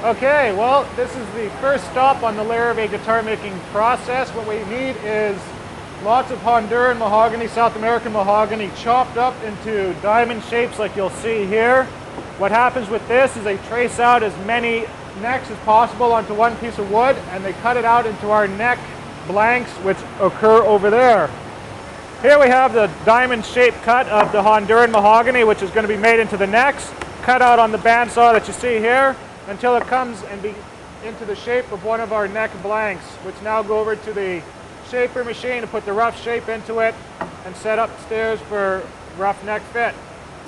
Okay, well, this is the first stop on the Larrivee guitar making process. What we need is lots of Honduran mahogany, South American mahogany, chopped up into diamond shapes like you'll see here. What happens with this is they trace out as many necks as possible onto one piece of wood, and they cut it out into our neck blanks, which occur over there. Here we have the diamond shaped cut of the Honduran mahogany, which is going to be made into the necks, cut out on the bandsaw that you see here, until it comes and be into the shape of one of our neck blanks, which now go over to the shaper machine to put the rough shape into it and set upstairs for rough neck fit.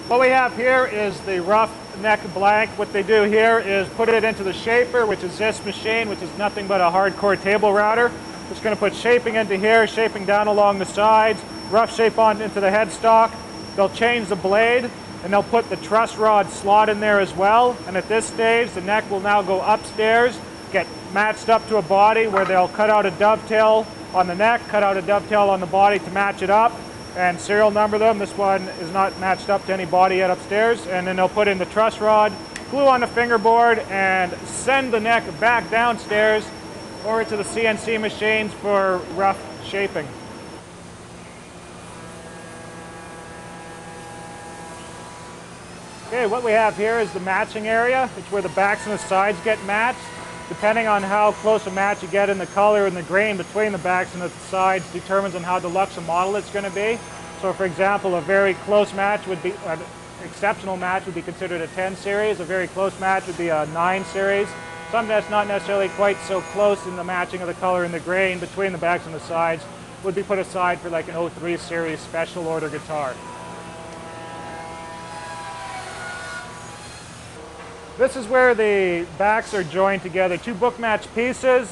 What we have here is the rough neck blank. What they do here is put it into the shaper, which is this machine, which is nothing but a hardcore table router. It's going to put shaping into here, shaping down along the sides, rough shape on into the headstock. They'll change the blade, and they'll put the truss rod slot in there as well. And at this stage, the neck will now go upstairs, get matched up to a body where they'll cut out a dovetail on the neck, cut out a dovetail on the body to match it up, and serial number them. This one is not matched up to any body yet upstairs. And then they'll put in the truss rod, glue on the fingerboard, and send the neck back downstairs over to the CNC machines for rough shaping. Okay, what we have here is the matching area. It's where the backs and the sides get matched. Depending on how close a match you get in the color and the grain between the backs and the sides determines on how deluxe a model it's going to be. So for example, a very close match would be, an exceptional match would be considered a 10 series. A very close match would be a 9 series. Something that's not necessarily quite so close in the matching of the color and the grain between the backs and the sides would be put aside for like an 03 series special order guitar. This is where the backs are joined together. Two book match pieces,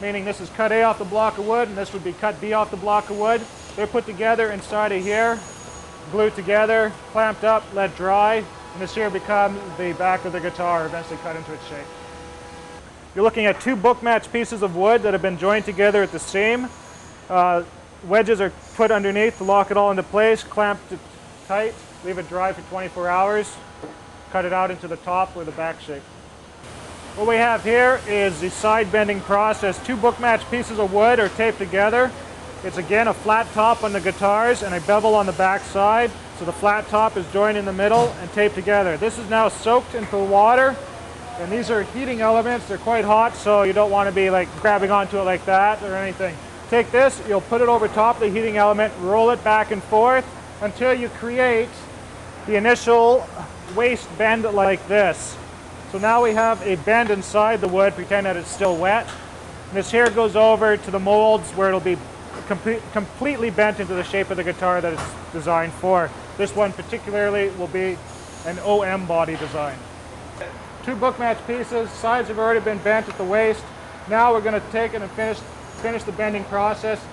meaning this is cut A off the block of wood and this would be cut B off the block of wood. They're put together inside of here, glued together, clamped up, let dry, and this here becomes the back of the guitar, eventually cut into its shape. You're looking at two book match pieces of wood that have been joined together at the seam. Wedges are put underneath to lock it all into place, clamped it tight, leave it dry for 24 hours. Cut it out into the top or the back shape. What we have here is the side bending process. Two book match pieces of wood are taped together. It's again a flat top on the guitars and a bevel on the back side. So the flat top is joined in the middle and taped together. This is now soaked into water, and these are heating elements. They're quite hot, so you don't want to be like grabbing onto it like that or anything. Take this, you'll put it over top of the heating element, roll it back and forth until you create the initial waist bend like this. So now we have a bend inside the wood, pretend that it's still wet. And this here goes over to the molds where it'll be completely bent into the shape of the guitar that it's designed for. This one particularly will be an OM body design. Two book match pieces, sides have already been bent at the waist. Now we're going to take it and finish the bending process.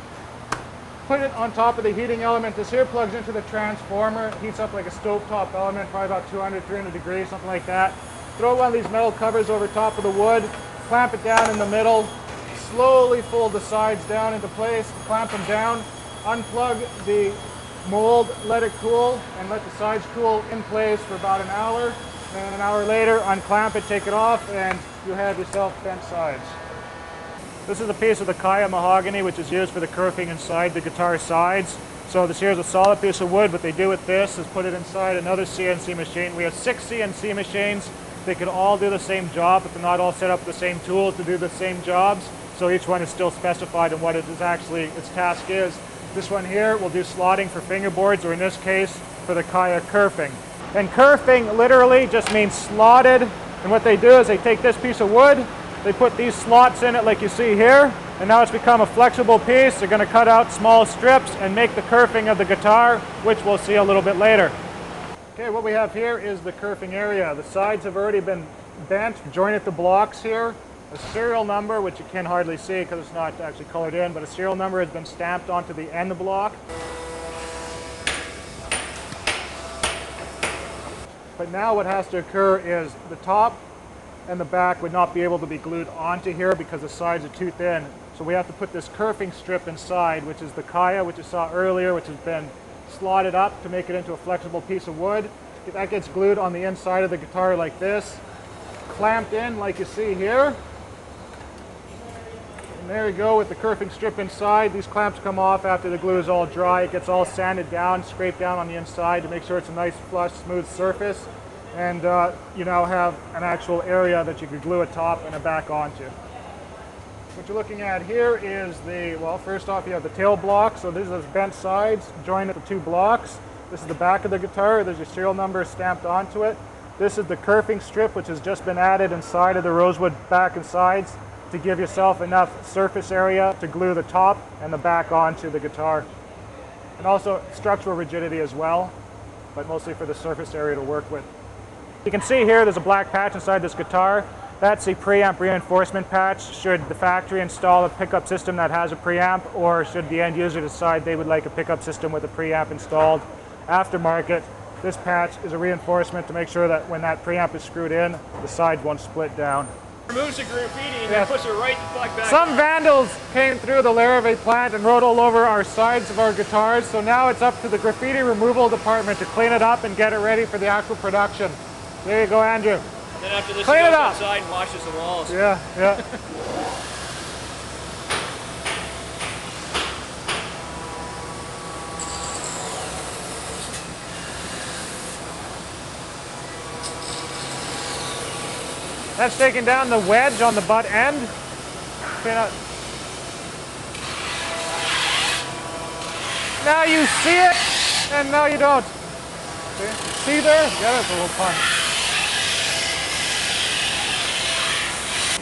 Put it on top of the heating element. This here plugs into the transformer. It heats up like a stovetop element, probably about 200, 300 degrees, something like that. Throw one of these metal covers over top of the wood, clamp it down in the middle, slowly fold the sides down into place, clamp them down, unplug the mold, let it cool, and let the sides cool in place for about an hour. And an hour later, unclamp it, take it off, and you have yourself bent sides. This is a piece of the Kaya mahogany, which is used for the kerfing inside the guitar sides. So this here is a solid piece of wood. What they do with this is put it inside another CNC machine. We have 6 CNC machines. They can all do the same job, but they're not all set up with the same tools to do the same jobs. So each one is still specified in what it is actually its task is. This one here will do slotting for fingerboards, or in this case, for the Kaya kerfing. And kerfing literally just means slotted. And what they do is they take this piece of wood, they put these slots in it like you see here, and now it's become a flexible piece. They're going to cut out small strips and make the kerfing of the guitar, which we'll see a little bit later. Okay, what we have here is the kerfing area. The sides have already been bent, jointed the blocks here. A serial number, which you can hardly see because it's not actually colored in, but a serial number has been stamped onto the end block. But now what has to occur is the top and the back would not be able to be glued onto here because the sides are too thin. So we have to put this kerfing strip inside, which is the Kaya, which you saw earlier, which has been slotted up to make it into a flexible piece of wood. That gets glued on the inside of the guitar like this. clamped in like you see here. And there you go with the kerfing strip inside. These clamps come off after the glue is all dry. It gets all sanded down, scraped down on the inside to make sure it's a nice, flush, smooth surface. And you now have an actual area that you could glue a top and a back onto. What you're looking at here is the, well, first off you have the tail block. So these are the bent sides joined at the two blocks. This is the back of the guitar. There's your serial number stamped onto it. This is the kerfing strip, which has just been added inside of the rosewood back and sides to give yourself enough surface area to glue the top and the back onto the guitar. And also structural rigidity as well, but mostly for the surface area to work with. You can see here there's a black patch inside this guitar. That's a preamp reinforcement patch should the factory install a pickup system that has a preamp, or should the end user decide they would like a pickup system with a preamp installed aftermarket. This patch is a reinforcement to make sure that when that preamp is screwed in, the sides won't split down. Removes the graffiti and then puts it right back. Some vandals came through the Larrivee plant and wrote all over our sides of our guitars, so now it's up to the graffiti removal department to clean it up and get it ready for the actual production. There you go, Andrew. And then after this, clean he goes it up outside and washes the walls. Yeah, yeah. That's taking down the wedge on the butt end. Now you see it, and now you don't. See there? Yeah, that's a little fun.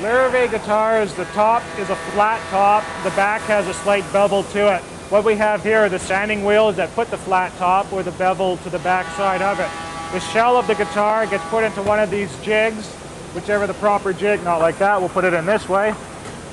Larrivee guitars, the top is a flat top. The back has a slight bevel to it. What we have here are the sanding wheels that put the flat top or the bevel to the back side of it. The shell of the guitar gets put into one of these jigs, whichever the proper jig, not like that, we'll put it in this way.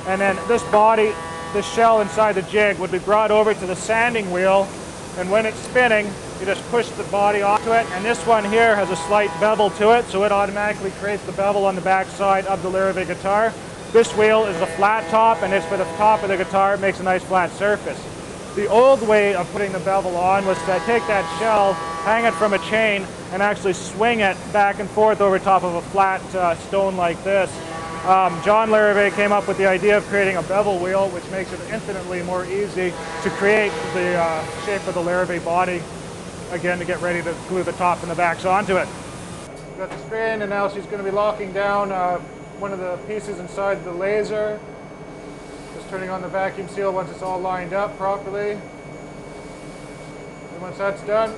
And then this body, this shell inside the jig would be brought over to the sanding wheel, and when it's spinning, you just push the body onto it, and this one here has a slight bevel to it, so it automatically creates the bevel on the back side of the Larrivee guitar. This wheel is a flat top, and it's for the top of the guitar. It makes a nice flat surface. The old way of putting the bevel on was to take that shell, hang it from a chain, and actually swing it back and forth over top of a flat stone like this. John Larrivee came up with the idea of creating a bevel wheel, which makes it infinitely more easy to create the shape of the Larrivee body, again, to get ready to glue the top and the backs onto it. Got the spin, and now she's going to be locking down one of the pieces inside the laser. Just turning on the vacuum seal once it's all lined up properly. And once that's done,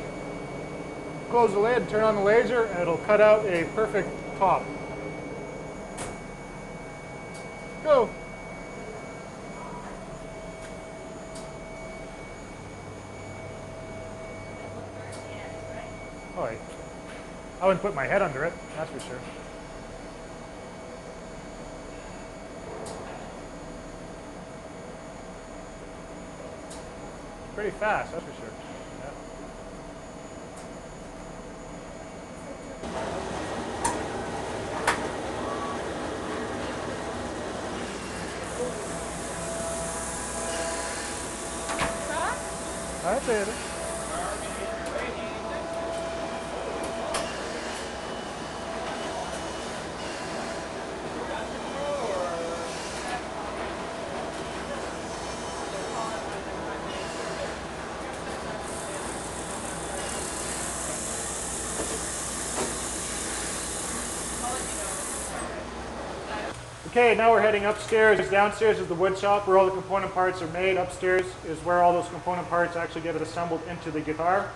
close the lid, turn on the laser, and it'll cut out a perfect top. Go! Oh, I wouldn't put my head under it, that's for sure. Pretty fast, that's for sure. Yeah. That's it. Okay, now we're heading upstairs. Downstairs is the wood shop where all the component parts are made. Upstairs is where all those component parts actually get assembled into the guitar.